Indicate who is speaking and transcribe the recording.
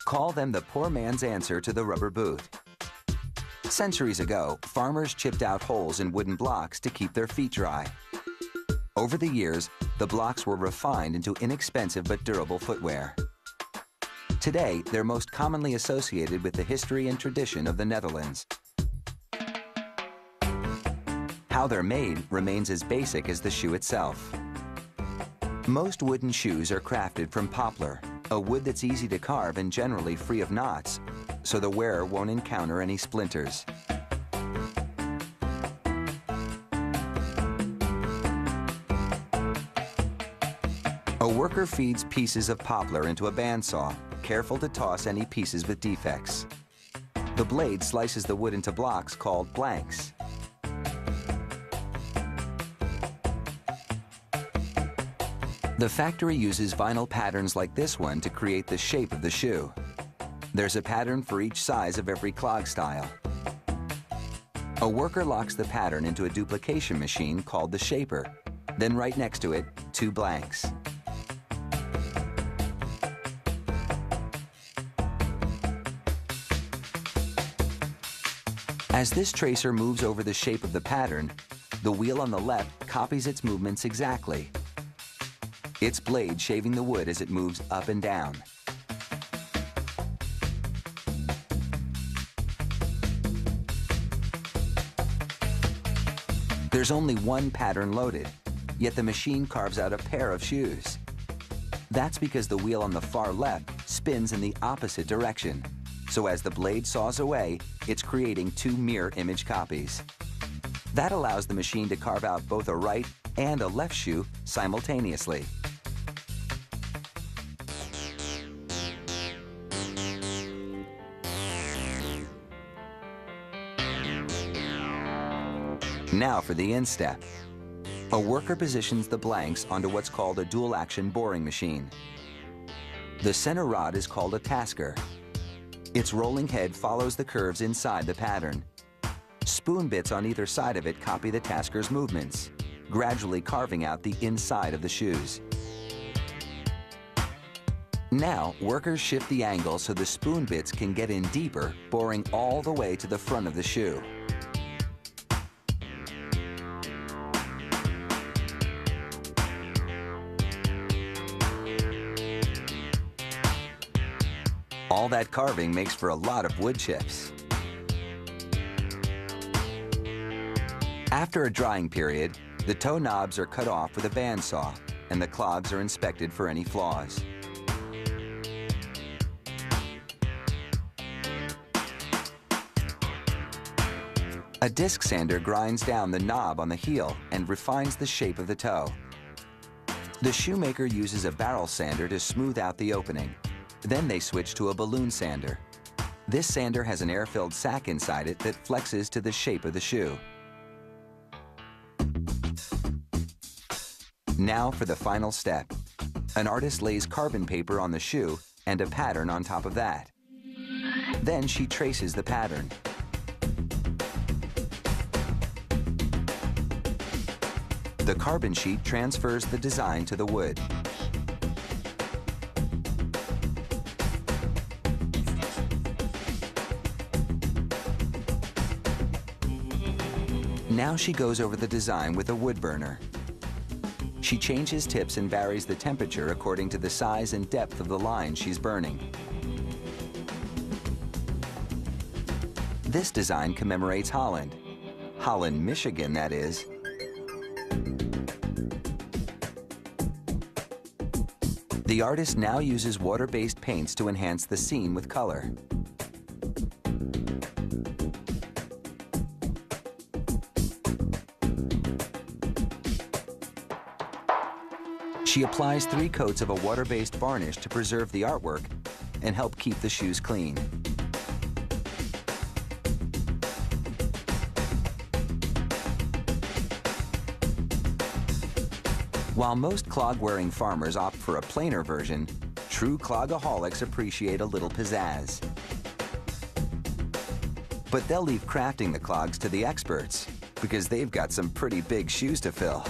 Speaker 1: Call them the poor man's answer to the rubber boot. Centuries ago, farmers chipped out holes in wooden blocks to keep their feet dry. Over the years, the blocks were refined into inexpensive but durable footwear. Today, they're most commonly associated with the history and tradition of the Netherlands. How they're made remains as basic as the shoe itself. Most wooden shoes are crafted from poplar, a wood that's easy to carve and generally free of knots, so the wearer won't encounter any splinters. A worker feeds pieces of poplar into a bandsaw, careful to toss any pieces with defects. The blade slices the wood into blocks called blanks. The factory uses vinyl patterns like this one to create the shape of the shoe. There's a pattern for each size of every clog style. A worker locks the pattern into a duplication machine called the shaper. Then right next to it, 2 blanks. As this tracer moves over the shape of the pattern, the wheel on the left copies its movements exactly. Its blade shaving the wood as it moves up and down. There's only one pattern loaded, yet the machine carves out a pair of shoes. That's because the wheel on the far left spins in the opposite direction. So as the blade saws away, it's creating 2 mirror image copies. That allows the machine to carve out both a right and a left shoe simultaneously. Now for the instep. A worker positions the blanks onto what's called a dual-action boring machine. The center rod is called a tasker. Its rolling head follows the curves inside the pattern. Spoon bits on either side of it copy the tasker's movements, gradually carving out the inside of the shoes. Now, workers shift the angle so the spoon bits can get in deeper, boring all the way to the front of the shoe. All that carving makes for a lot of wood chips. After a drying period, the toe knobs are cut off with a bandsaw, and the clogs are inspected for any flaws. A disc sander grinds down the knob on the heel and refines the shape of the toe. The shoemaker uses a barrel sander to smooth out the opening. Then they switch to a balloon sander. This sander has an air-filled sack inside it that flexes to the shape of the shoe. Now for the final step. An artist lays carbon paper on the shoe and a pattern on top of that. Then she traces the pattern. The carbon sheet transfers the design to the wood. Now she goes over the design with a wood burner. She changes tips and varies the temperature according to the size and depth of the line she's burning. This design commemorates Holland. Holland, Michigan, that is. The artist now uses water-based paints to enhance the scene with color. She applies 3 coats of a water-based varnish to preserve the artwork and help keep the shoes clean. While most clog-wearing farmers opt for a plainer version, true clogaholics appreciate a little pizzazz. But they'll leave crafting the clogs to the experts, because they've got some pretty big shoes to fill.